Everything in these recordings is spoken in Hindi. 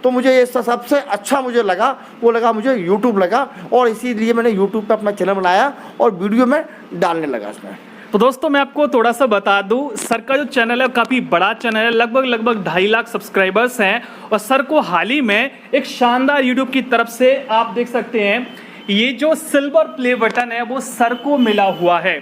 तो मुझे ये सबसे अच्छा मुझे लगा, वो लगा मुझे यूट्यूब लगा, और इसीलिए मैंने यूट्यूब पे अपना चैनल बनाया और वीडियो में डालने लगा इसमें। तो दोस्तों मैं आपको थोड़ा सा बता दूं, सर का जो चैनल है काफ़ी बड़ा चैनल है, लगभग 2.5 लाख सब्सक्राइबर्स हैं। और सर को हाल ही में एक शानदार यूट्यूब की तरफ से आप देख सकते हैं, ये जो सिल्वर प्ले बटन है वो सर को मिला हुआ है।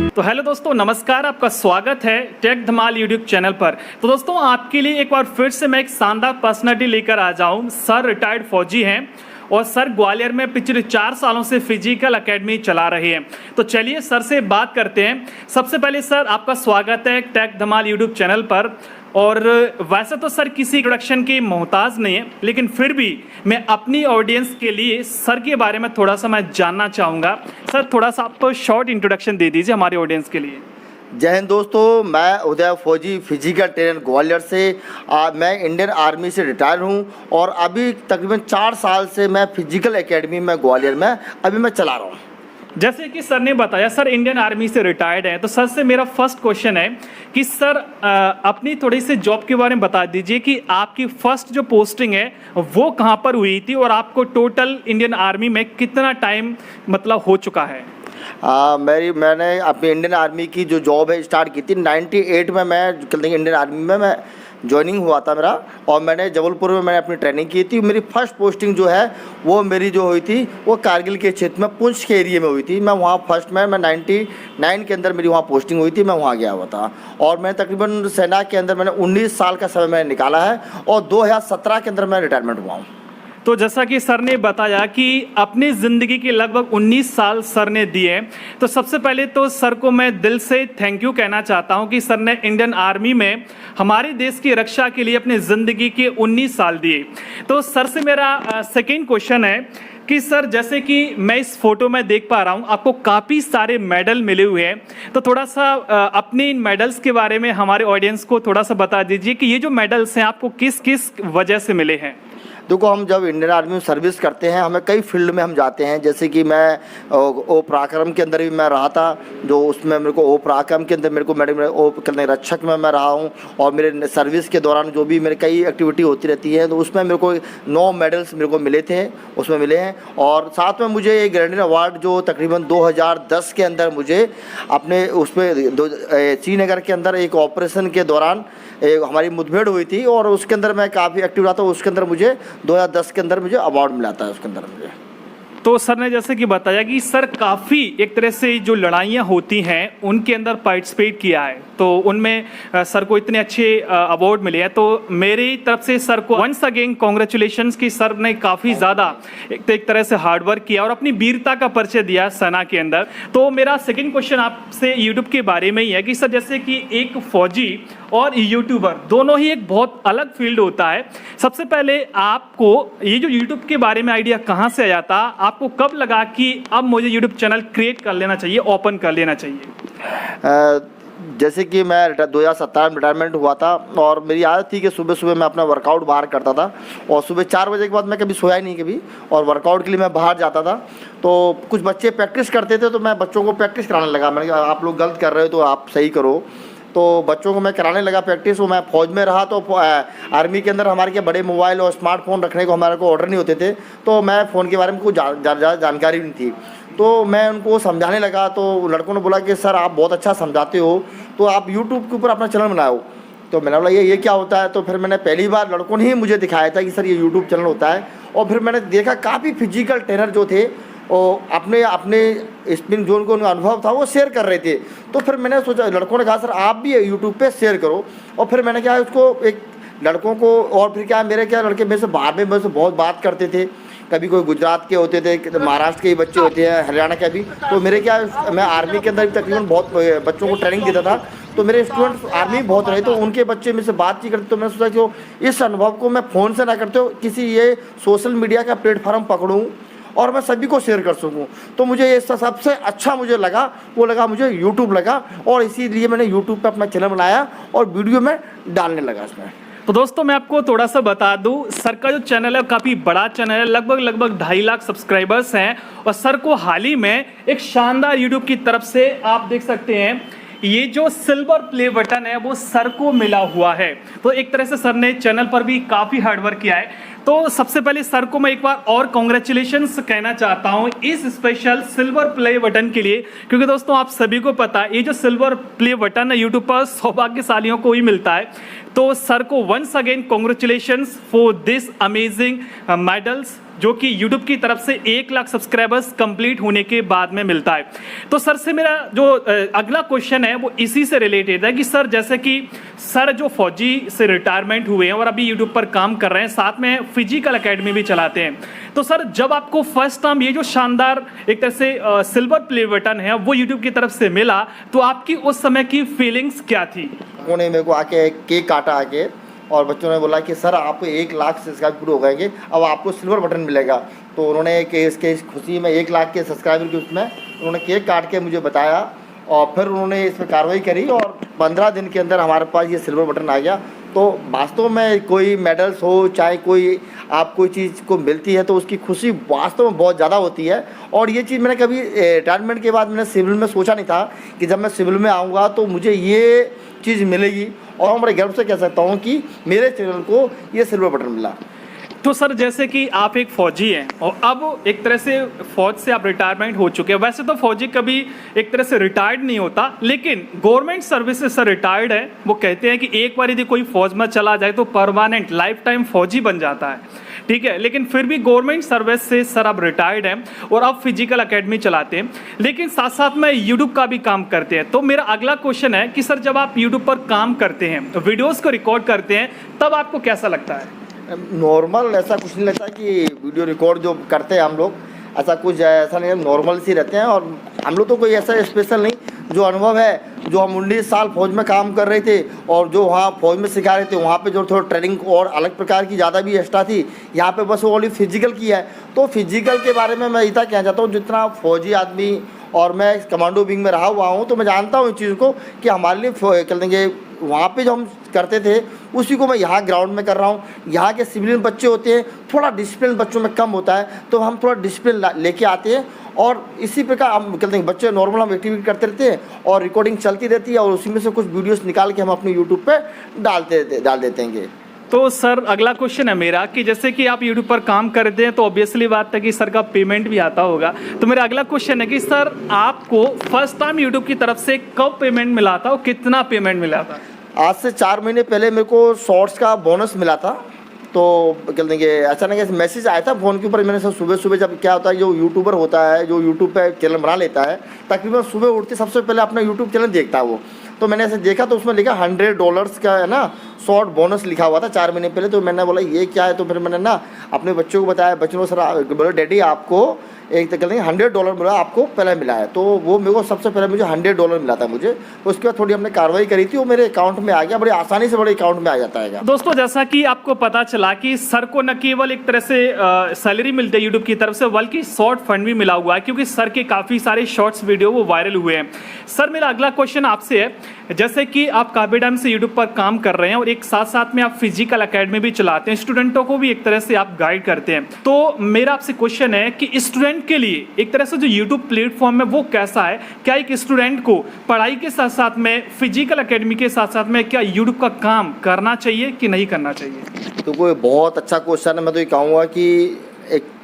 तो हेलो दोस्तों, नमस्कार, आपका स्वागत है टेक धमाल यूट्यूब चैनल पर। तो दोस्तों आपके लिए एक बार फिर से मैं एक शानदार पर्सनालिटी लेकर आ जाऊं। सर रिटायर्ड फौजी हैं और सर ग्वालियर में पिछले 4 सालों से फिजिकल एकेडमी चला रहे हैं। तो चलिए सर से बात करते हैं। सबसे पहले सर आपका स्वागत है टेक धमाल यूट्यूब चैनल पर। और वैसे तो सर किसी इंट्रोडक्शन की मोहताज नहीं है, लेकिन फिर भी मैं अपनी ऑडियंस के लिए सर के बारे में थोड़ा सा मैं जानना चाहूँगा। सर थोड़ा सा आप शॉर्ट इंट्रोडक्शन दे दीजिए हमारी ऑडियंस के लिए। जय हिंद दोस्तों, मैं उदय फौजी फिजिकल ट्रेनर ग्वालियर से। मैं इंडियन आर्मी से रिटायर हूं और अभी तकरीबन 4 साल से मैं फिजिकल एकेडमी में ग्वालियर में अभी मैं चला रहा हूं। जैसे कि सर ने बताया सर इंडियन आर्मी से रिटायर्ड हैं, तो सर से मेरा फर्स्ट क्वेश्चन है कि सर अपनी थोड़ी सी जॉब के बारे में बता दीजिए कि आपकी फर्स्ट जो पोस्टिंग है वो कहाँ पर हुई थी और आपको टोटल इंडियन आर्मी में कितना टाइम मतलब हो चुका है। मैंने अपनी इंडियन आर्मी की जो जॉब है स्टार्ट की थी 98 में। मैं इंडियन आर्मी में मैं ज्वाइनिंग हुआ था मेरा, और मैंने जबलपुर में मैंने अपनी ट्रेनिंग की थी। मेरी फर्स्ट पोस्टिंग जो है वो मेरी जो हुई थी वो कारगिल के क्षेत्र में पुंछ के एरिया में हुई थी। मैं वहाँ फर्स्ट में मैं 99 के अंदर मेरी वहाँ पोस्टिंग हुई थी, मैं वहाँ गया हुआ था। और मैं तकरीबन सेना के अंदर मैंने 19 साल का समय मैंने निकाला है और 2017 के अंदर मैं रिटायरमेंट हुआ हूँ। तो जैसा कि सर ने बताया कि अपनी ज़िंदगी के लगभग 19 साल सर ने दिए, तो सबसे पहले तो सर को मैं दिल से थैंक यू कहना चाहता हूं कि सर ने इंडियन आर्मी में हमारे देश की रक्षा के लिए अपनी ज़िंदगी के 19 साल दिए। तो सर से मेरा सेकेंड क्वेश्चन है कि सर जैसे कि मैं इस फोटो में देख पा रहा हूं आपको काफ़ी सारे मेडल मिले हुए हैं, तो थोड़ा सा अपने इन मेडल्स के बारे में हमारे ऑडियंस को थोड़ा सा बता दीजिए कि ये जो मेडल्स हैं आपको किस किस वजह से मिले हैं। देखो, हम जब इंडियन आर्मी में सर्विस करते हैं हमें कई फील्ड में हम जाते हैं। जैसे कि मैं ओ पराक्रम के अंदर भी मैं रहा था, जो उसमें मेरे को ओ पराक्रम के अंदर मेरे को ओ रक्षक में मैं रहा हूँ। और मेरे सर्विस के दौरान जो भी मेरे कई एक्टिविटी होती रहती है तो उसमें मेरे को 9 मेडल्स मेरे को मिले थे, उसमें मिले हैं। और साथ में मुझे एक ग्रेनेड अवार्ड जो तकरीबन 2010 के अंदर मुझे अपने उसमें श्रीनगर के अंदर एक ऑपरेशन के दौरान हमारी मुठभेड़ हुई थी और उसके अंदर मैं काफ़ी एक्टिव रहा था। उसके अंदर मुझे 2010 के अंदर मुझे अवार्ड मिला था उसके अंदर मुझे। तो सर ने जैसे कि बताया कि सर काफ़ी एक तरह से जो लड़ाइयाँ होती हैं उनके अंदर पार्टिसिपेट किया है, तो उनमें सर को इतने अच्छे अवार्ड मिले हैं। तो मेरी तरफ से सर को वंस अगेन कॉन्ग्रेचुलेशंस कि सर ने काफ़ी ज़्यादा एक तरह से हार्डवर्क किया और अपनी वीरता का परिचय दिया सेना के अंदर। तो मेरा सेकंड क्वेश्चन आपसे यूट्यूब के बारे में ही है कि सर जैसे कि एक फौजी और यूट्यूबर दोनों ही एक बहुत अलग फील्ड होता है। सबसे पहले आपको ये जो यूट्यूब के बारे में आइडिया कहाँ से आया था, आपको कब लगा कि अब मुझे यूट्यूब चैनल क्रिएट कर लेना चाहिए, ओपन कर लेना चाहिए? जैसे कि मैं 2017 में रिटायरमेंट हुआ था और मेरी आदत थी कि सुबह सुबह मैं अपना वर्कआउट बाहर करता था और सुबह 4 बजे के बाद मैं कभी सोया नहीं कभी, और वर्कआउट के लिए मैं बाहर जाता था। तो कुछ बच्चे प्रैक्टिस करते थे तो मैं बच्चों को प्रैक्टिस कराने लगा। मैंने कहा आप लोग गलत कर रहे हो तो आप सही करो। तो बच्चों को मैं कराने लगा प्रैक्टिस। वो मैं फ़ौज में रहा तो आर्मी के अंदर हमारे के बड़े मोबाइल और स्मार्टफोन रखने को हमारे को ऑर्डर नहीं होते थे, तो मैं फ़ोन के बारे में कुछ ज़्यादा जानकारी नहीं थी। तो मैं उनको समझाने लगा तो लड़कों ने बोला कि सर आप बहुत अच्छा समझाते हो, तो आप यूट्यूब के ऊपर अपना चैनल बनाओ। तो मैंने बोला ये क्या होता है। तो फिर मैंने पहली बार लड़कों ने ही मुझे दिखाया था कि सर ये यूट्यूब चैनल होता है। और फिर मैंने देखा काफ़ी फिजिकल ट्रेनर जो थे और अपने स्पिन जोन को उनका अनुभव था वो शेयर कर रहे थे। तो फिर मैंने सोचा, लड़कों ने कहा सर आप भी यूट्यूब पे शेयर करो। और फिर मैंने क्या उसको एक लड़कों को, और फिर क्या मेरे क्या लड़के मेरे से बाहर में मेरे से बहुत बात करते थे। कभी कोई गुजरात के होते थे, महाराष्ट्र के ही बच्चे होते हैं, हरियाणा के भी। तो मेरे क्या, मैं आर्मी के अंदर भी तकरीबन बहुत बच्चों को ट्रेनिंग देता था, तो मेरे स्टूडेंट्स आर्मी बहुत रहे, तो उनके बच्चे मेरे से बात नहीं करते। तो मैंने सोचा कि इस अनुभव को मैं फ़ोन से ना करते हो किसी ये सोशल मीडिया का प्लेटफॉर्म पकड़ूँ और मैं सभी को शेयर कर सकूं। तो मुझे ये सबसे अच्छा मुझे लगा, वो लगा मुझे यूट्यूब लगा, और इसीलिए मैंने यूट्यूब पे अपना चैनल बनाया और वीडियो में डालने लगा इसमें। तो दोस्तों मैं आपको थोड़ा सा बता दूं, सर का जो चैनल है काफ़ी बड़ा चैनल है, लगभग 2.5 लाख सब्सक्राइबर्स हैं। और सर को हाल ही में एक शानदार यूट्यूब की तरफ से आप देख सकते हैं, ये जो सिल्वर प्ले बटन है वो सर को मिला हुआ है। तो एक तरह से सर ने चैनल पर भी काफ़ी हार्डवर्क किया है। तो सबसे पहले सर को मैं एक बार और कॉन्ग्रेचुलेशंस कहना चाहता हूं इस स्पेशल सिल्वर प्ले बटन के लिए, क्योंकि दोस्तों आप सभी को पता है ये जो सिल्वर प्ले बटन है यूट्यूब पर सौभाग्यशालियों को ही मिलता है। तो सर को once again congratulations for this amazing medals जो कि YouTube की तरफ से 1 लाख सब्सक्राइबर्स कंप्लीट होने के बाद में मिलता है। तो सर से मेरा जो अगला क्वेश्चन है वो इसी से रिलेटेड है कि सर जैसे कि सर जो फौजी से रिटायरमेंट हुए हैं और अभी YouTube पर काम कर रहे हैं, साथ में फिजिकल एकेडमी भी चलाते हैं। तो सर जब आपको फर्स्ट टाइम ये जो शानदार एक तरह से सिल्वर प्ले बटन है वो YouTube की तरफ से मिला, तो आपकी उस समय की फीलिंग्स क्या थी? उन्होंने मेरे को आके केक काटा आके और बच्चों ने बोला कि सर आपको 1 लाख सब्सक्राइब पूरे हो गएंगे, अब आपको सिल्वर बटन मिलेगा। तो उन्होंने इसके खुशी में 1 लाख के सब्सक्राइबर के उसमें उन्होंने केक काट के मुझे बताया और फिर उन्होंने इस पर कार्रवाई करी और 15 दिन के अंदर हमारे पास ये सिल्वर बटन आ गया। तो वास्तव में कोई मेडल्स हो चाहे कोई आप कोई चीज़ को मिलती है तो उसकी खुशी वास्तव में बहुत ज़्यादा होती है। और ये चीज़ मैंने कभी रिटायरमेंट के बाद मैंने सिविल में सोचा नहीं था कि जब मैं सिविल में आऊँगा तो मुझे ये चीज़ मिलेगी। और मैं बड़े गर्व से कह सकता हूँ कि मेरे चैनल को ये सिल्वर बटन मिला। तो सर जैसे कि आप एक फौजी हैं और अब एक तरह से फौज से आप रिटायरमेंट हो चुके हैं। वैसे तो फौजी कभी एक तरह से रिटायर्ड नहीं होता, लेकिन गवर्नमेंट सर्विस से सर रिटायर्ड है। वो कहते हैं कि एक बार यदि कोई फौज में चला जाए तो परमानेंट लाइफ टाइम फौजी बन जाता है, ठीक है। लेकिन फिर भी गवर्नमेंट सर्विस से सर अब रिटायर्ड हैं और अब फिजिकल एकेडमी चलाते हैं, लेकिन साथ साथ में यूट्यूब का भी काम करते हैं। तो मेरा अगला क्वेश्चन है कि सर जब आप यूट्यूब पर काम करते हैं, वीडियोज़ को रिकॉर्ड करते हैं, तब आपको कैसा लगता है? नॉर्मल ऐसा कुछ नहीं लगता कि वीडियो रिकॉर्ड जो करते हैं हम लोग, ऐसा कुछ ऐसा नहीं है, नॉर्मल सी रहते हैं। और हम लोग तो कोई ऐसा स्पेशल नहीं, जो अनुभव है जो हम 19 साल फौज में काम कर रहे थे और जो वहाँ फौज में सिखा रहे थे, वहाँ पे जो थोड़ा ट्रेनिंग और अलग प्रकार की ज़्यादा भी एक्स्ट्रा थी। यहाँ पे बस वो ओनली फिजिकल की है। तो फिजिकल के बारे में मैं इतना कहना चाहता हूँ, जितना फौजी आदमी और मैं कमांडो विंग में रहा हुआ हूँ तो मैं जानता हूँ इस चीज़ को कि हमारे लिए कह देंगे वहाँ पे जो हम करते थे उसी को मैं यहाँ ग्राउंड में कर रहा हूँ। यहाँ के सिविलियन बच्चे होते हैं, थोड़ा डिसिप्लिन बच्चों में कम होता है, तो हम थोड़ा डिसिप्लिन लेके आते हैं और इसी प्रकार हम कहते हैं बच्चे नॉर्मल हम एक्टिविटी करते रहते हैं और रिकॉर्डिंग चलती रहती है और उसी में से कुछ वीडियोस निकाल के हम अपने यूट्यूब पे डाल देते हैं। तो सर अगला क्वेश्चन है मेरा कि जैसे कि आप यूट्यूब पर काम करते हैं तो ऑब्वियसली बात है कि सर का पेमेंट भी आता होगा। तो मेरा अगला क्वेश्चन है कि सर आपको फर्स्ट टाइम यूट्यूब की तरफ से कब पेमेंट मिला था और कितना पेमेंट मिला था? आज से 4 महीने पहले मेरे को शॉर्ट्स का बोनस मिला था। तो कह देंगे अचानक ऐसे मैसेज आया था फ़ोन के ऊपर। मैंने सब सुबह जब क्या होता है, जो यूट्यूबर होता है जो यूट्यूब पे चैनल बना लेता है, तकरीबन सुबह उठते सबसे पहले अपना यूट्यूब चैनल देखता है वो। तो मैंने ऐसे देखा तो उसमें लिखा $100 का है ना शॉर्ट बोनस लिखा हुआ था 4 महीने पहले। तो मैंने बोला ये क्या है, तो फिर मैंने ना अपने बच्चों को बताया। बच्चों को सर बोले डैडी आपको एक तो कहते हैं $100 मिला, आपको पहले मिला है। तो वो मेरे को सबसे पहले मुझे $100 मिला था मुझे। उसके बाद थोड़ी हमने कार्रवाई करी थी, वो मेरे अकाउंट में आ गया, बड़े आसानी से बड़े अकाउंट में आ जाता है। दोस्तों जैसा कि आपको पता चला कि सर को न केवल एक तरह से सैलरी मिलती है यूट्यूब की तरफ से, बल्कि शॉर्ट फंड भी मिला हुआ है, क्योंकि सर के काफ़ी सारे शॉर्ट्स वीडियो वो वायरल हुए हैं। सर मेरा अगला क्वेश्चन आपसे है, जैसे कि आप काफ़ी टाइम से यूट्यूब पर काम कर रहे हैं और एक साथ साथ में आप फिजिकल एकेडमी भी चलाते हैं, स्टूडेंटों को भी एक तरह से आप गाइड करते हैं। तो मेरा आपसे क्वेश्चन है कि स्टूडेंट के लिए एक तरह से जो यूट्यूब प्लेटफॉर्म है वो कैसा है? क्या एक स्टूडेंट को पढ़ाई के साथ साथ में फिजिकल एकेडमी के साथ साथ में क्या यूट्यूब का काम करना चाहिए कि नहीं करना चाहिए? तो कोई बहुत अच्छा क्वेश्चन है। मैं तो ये कहूँगा कि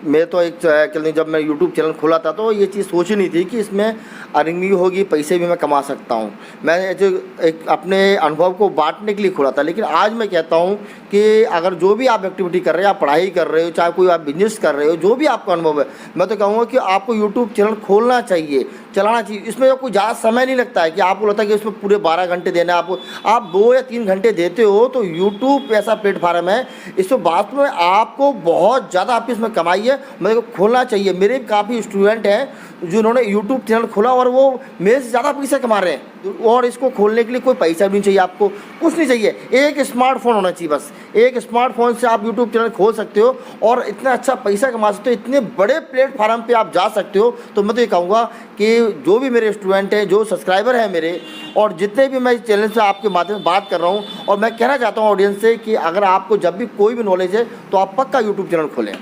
जब मैं यूट्यूब चैनल खोला था तो ये चीज़ सोची नहीं थी कि इसमें अर्निंग भी होगी, पैसे भी मैं कमा सकता हूँ। मैं जो एक अपने अनुभव को बांटने के लिए खोला था। लेकिन आज मैं कहता हूँ कि अगर जो भी आप एक्टिविटी कर रहे हैं, आप पढ़ाई कर रहे हो, चाहे कोई आप बिजनेस कर रहे हो, जो भी आपका अनुभव है, मैं तो कहूँगा कि आपको यूट्यूब चैनल खोलना चाहिए, चलाना चाहिए। इसमें कोई ज़्यादा समय नहीं लगता है कि आपको लगता है कि इसमें पूरे 12 घंटे देना है आपको। आप 2 या 3 घंटे देते हो तो यूट्यूब ऐसा प्लेटफार्म है, इसमें वास्तव में आपको बहुत ज़्यादा आप इसमें कमाई है। मेरे को खोलना चाहिए। मेरे काफ़ी स्टूडेंट हैं जिन्होंने यूट्यूब चैनल खोला और वो मेरे से ज़्यादा पैसे कमा रहे हैं। और इसको खोलने के लिए कोई पैसा भी नहीं चाहिए, आपको कुछ नहीं चाहिए, एक स्मार्टफोन होना चाहिए। बस एक स्मार्टफोन से आप यूट्यूब चैनल खोल सकते हो और इतना अच्छा पैसा कमा सकते हो, इतने बड़े प्लेटफार्म पे आप जा सकते हो। तो मैं तो ये कहूँगा कि जो भी मेरे स्टूडेंट हैं, जो सब्सक्राइबर हैं मेरे, और जितने भी मैं इस चैनल से आपके माध्यम से बात कर रहा हूँ, और मैं कहना चाहता हूँ ऑडियंस से कि अगर आपको जब भी कोई भी नॉलेज है तो आप पक्का यूट्यूब चैनल खोलें।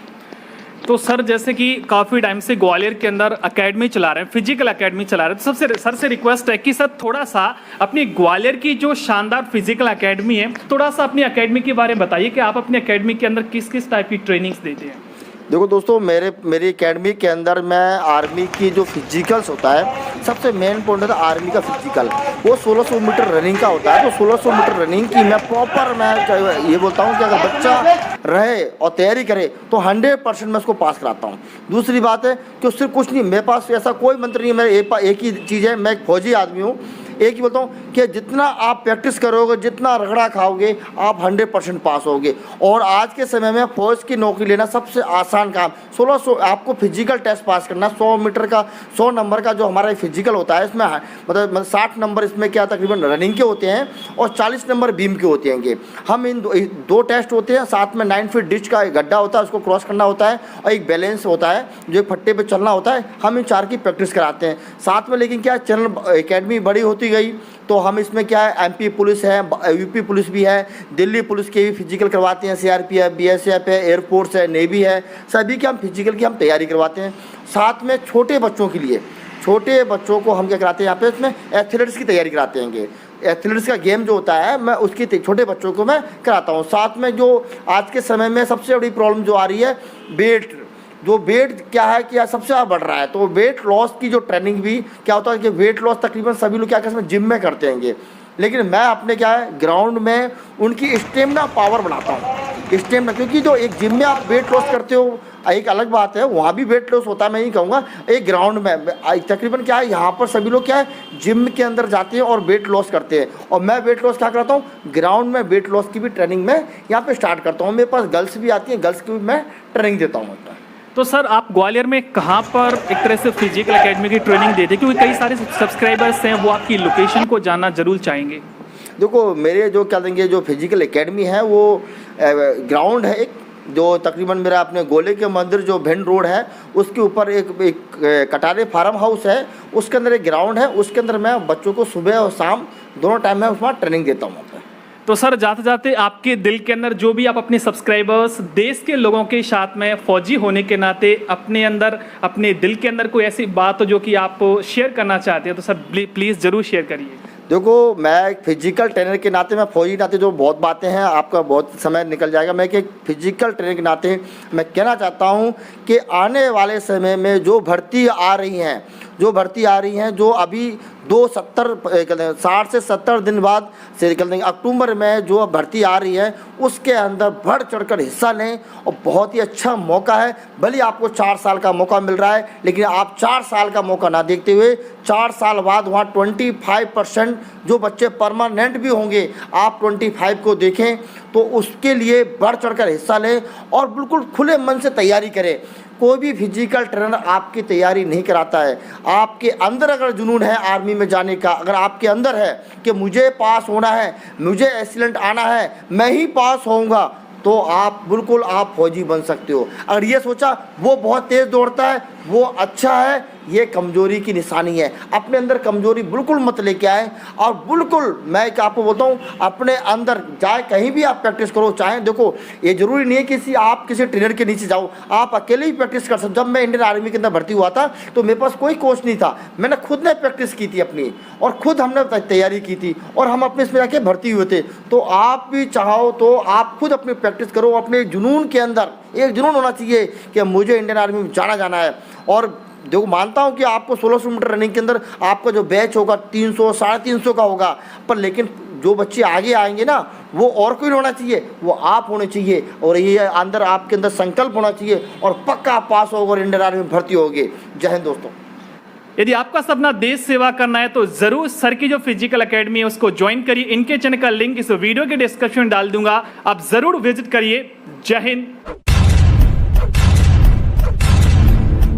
तो सर जैसे कि काफ़ी टाइम से ग्वालियर के अंदर एकेडमी चला रहे हैं, फिजिकल एकेडमी चला रहे हैं, तो सबसे सर से रिक्वेस्ट है कि सर थोड़ा सा अपनी ग्वालियर की जो शानदार फिजिकल एकेडमी है, थोड़ा सा अपनी एकेडमी के बारे में बताइए कि आप अपनी एकेडमी के अंदर किस किस टाइप की ट्रेनिंग्स देते हैं। देखो दोस्तों, मेरी एकेडमी के अंदर मैं आर्मी की जो फिजिकल्स होता है, सबसे मेन पॉइंट होता है आर्मी का फिजिकल। वो 1600 मीटर रनिंग का होता है। तो 1600 मीटर रनिंग की मैं ये बोलता हूँ कि अगर बच्चा रहे और तैयारी करे तो 100% मैं उसको पास कराता हूँ। दूसरी बात है कि उससे कुछ नहीं, मेरे पास ऐसा कोई मंत्र नहीं है। मेरे एक ही चीज़ है, मैं एक फौजी आदमी हूँ। एक ही बोलता हूँ कि जितना आप प्रैक्टिस करोगे, जितना रगड़ा खाओगे, आप 100% पास होगे। और आज के समय में फौज की नौकरी लेना सबसे आसान काम। 1600 आपको फिजिकल टेस्ट पास करना, 100 मीटर का 100 नंबर का जो हमारा फिजिकल होता है, इसमें मतलब 60 नंबर इसमें क्या तकरीबन रनिंग के होते हैं और 40 नंबर बीम के होते हैं। हम इन दो टेस्ट होते हैं, साथ में 9 फीट डिच का एक गड्ढा होता है, उसको क्रॉस करना होता है, और एक बैलेंस होता है जो एक फट्टे पे चलना होता है। हम इन 4 की प्रैक्टिस कराते हैं साथ में। लेकिन क्या चैनल एकेडमी बड़ी होती गई तो हम इसमें क्या है, एमपी पुलिस है, यूपी पुलिस भी है, दिल्ली पुलिस के भी फिजिकल करवाते हैं, सीआरपीएफ, बीएसएफ है, एयरफोर्स है, नेवी है, सभी की हम फिजिकल की हम तैयारी करवाते हैं। साथ में छोटे बच्चों के लिए, छोटे बच्चों को हम क्या कराते हैं यहाँ पे, इसमें एथलेटिक्स की तैयारी कराते हैं। एथलेटिक्स का गेम जो होता है, मैं उसकी छोटे बच्चों को मैं कराता हूँ। साथ में जो आज के समय में सबसे बड़ी प्रॉब्लम जो आ रही है, वेट क्या है कि सबसे ज़्यादा बढ़ रहा है। तो वेट लॉस की जो ट्रेनिंग भी क्या होता है कि वेट लॉस तकरीबन सभी लोग क्या करते हैं, जिम में करते हैं। लेकिन मैं अपने क्या है, ग्राउंड में उनकी स्टेमिना पावर बढ़ाता हूँ। स्टेमिना, क्योंकि जो एक जिम में आप वेट लॉस करते हो एक अलग बात है, वहाँ भी वेट लॉस होता है, मैं नहीं कहूँगा। एक ग्राउंड में तकरीबन क्या है, यहाँ पर सभी लोग क्या है, जिम के अंदर जाते हैं और वेट लॉस करते हैं। और मैं वेट लॉस क्या करता हूँ, ग्राउंड में वेट लॉस की भी ट्रेनिंग मैं यहाँ पे स्टार्ट करता हूँ। मेरे पास गर्ल्स भी आती हैं, गर्ल्स की भी मैं ट्रेनिंग देता हूँ। तो सर आप ग्वालियर में कहाँ पर एक तरह से फिजिकल एकेडमी की ट्रेनिंग देते हैं, क्योंकि कई सारे सब्सक्राइबर्स हैं वो आपकी लोकेशन को जानना जरूर चाहेंगे। देखो, मेरे जो क्या देंगे, जो फिजिकल एकेडमी है वो ग्राउंड है एक, जो तकरीबन मेरा अपने गोले के मंदिर जो भिंड रोड है उसके ऊपर एक कटारे फार्म हाउस है, उसके अंदर एक ग्राउंड है। उसके अंदर मैं बच्चों को सुबह और शाम दोनों टाइम में उसमें ट्रेनिंग देता हूँ। तो सर जाते जाते आपके दिल के अंदर जो भी आप अपने सब्सक्राइबर्स, देश के लोगों के साथ में फौजी होने के नाते अपने अंदर, अपने दिल के अंदर कोई ऐसी बात हो जो कि आप शेयर करना चाहते हैं, तो सर प्लीज़ ज़रूर शेयर करिए। देखो, मैं एक फिजिकल ट्रेनर के नाते, मैं फौजी नाते जो बहुत बातें हैं, आपका बहुत समय निकल जाएगा। मैं एक फिजिकल ट्रेनर के नाते मैं कहना चाहता हूं कि आने वाले समय में जो भर्ती आ रही हैं, जो अभी 60 से 70 दिन बाद से अक्टूबर में जो भर्ती आ रही है, उसके अंदर बढ़ चढ़कर हिस्सा लें। और बहुत ही अच्छा मौका है। भले आपको 4 साल का मौका मिल रहा है, लेकिन आप 4 साल का मौका ना देखते हुए 4 साल बाद वहाँ 25% जो बच्चे परमानेंट भी होंगे, आप 25 को देखें। तो उसके लिए बढ़ चढ़कर हिस्सा लें और बिल्कुल खुले मन से तैयारी करें। कोई भी फिजिकल ट्रेनर आपकी तैयारी नहीं कराता है। आपके अंदर अगर जुनून है आर्मी में जाने का, अगर आपके अंदर है कि मुझे पास होना है, मुझे एक्सीलेंट आना है, मैं ही पास होऊंगा, तो आप बिल्कुल आप फौजी बन सकते हो। अगर ये सोचा वो बहुत तेज़ दौड़ता है, वो अच्छा है, ये कमज़ोरी की निशानी है। अपने अंदर कमज़ोरी बिल्कुल मत लेके आए। और बिल्कुल मैं आपको बोलता हूँ, अपने अंदर चाहे कहीं भी आप प्रैक्टिस करो, चाहे देखो ये ज़रूरी नहीं है कि आप किसी ट्रेनर के नीचे जाओ, आप अकेले ही प्रैक्टिस कर सकते। जब मैं इंडियन आर्मी के अंदर भर्ती हुआ था तो मेरे पास कोई कोच नहीं था, मैंने खुद ने प्रैक्टिस की थी अपनी, और खुद हमने तैयारी की थी, और हम अपने इसमें जाके भर्ती हुए थे। तो आप भी चाहो तो आप खुद अपनी प्रैक्टिस करो। अपने जुनून के अंदर एक जुनून होना चाहिए कि मुझे इंडियन आर्मी में जाना है। और देखो, मानता हूँ कि आपको 1600 मीटर रनिंग के अंदर आपका जो बैच होगा 300 350 का होगा, पर लेकिन जो बच्चे आगे आएंगे ना, वो और कोई होना चाहिए, वो आप होने चाहिए। और ये अंदर आपके अंदर संकल्प होना चाहिए, और पक्का आप पास होगा और इंडियन आर्मी में भर्ती होगे। जय हिंद दोस्तों। यदि आपका सपना देश सेवा करना है तो जरूर सर की जो फिजिकल एकेडमी है उसको ज्वाइन करिए। इनके चैनल का लिंक इस वीडियो के डिस्क्रिप्शन में डाल दूंगा, आप जरूर विजिट करिए। जय हिंद।